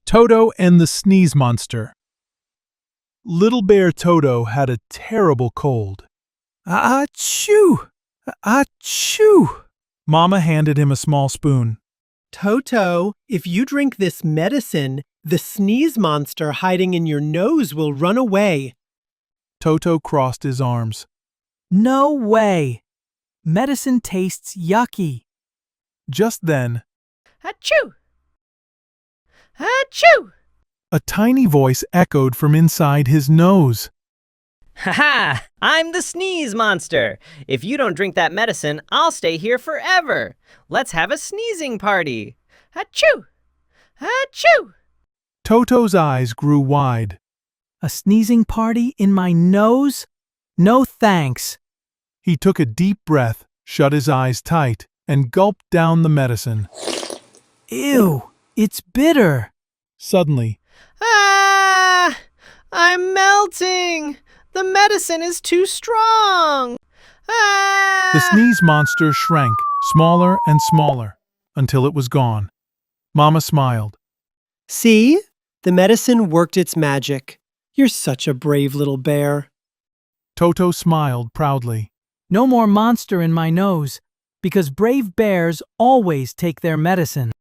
Toto and the Sneeze Monster. Little bear Toto had a terrible cold. Achoo! Achoo! Mama handed him a small spoon. Toto, if you drink this medicine, the sneeze monster hiding in your nose will run away. Toto crossed his arms. No way! Medicine tastes yucky. Just then, Achoo! Achoo! a tiny voice echoed from inside his nose. Ha ha! I'm the sneeze monster. If you don't drink that medicine, I'll stay here forever. Let's have a sneezing party. Achoo! Achoo! Toto's eyes grew wide. A sneezing party in my nose? No thanks. He took a deep breath, shut his eyes tight, and gulped down the medicine. Ew, it's bitter. Suddenly, Ah! I'm melting! The medicine is too strong! Ah! the sneeze monster shrank, smaller and smaller, until it was gone. Mama smiled. See? The medicine worked its magic. You're such a brave little bear. Toto smiled proudly. No more monster in my nose, because brave bears always take their medicine.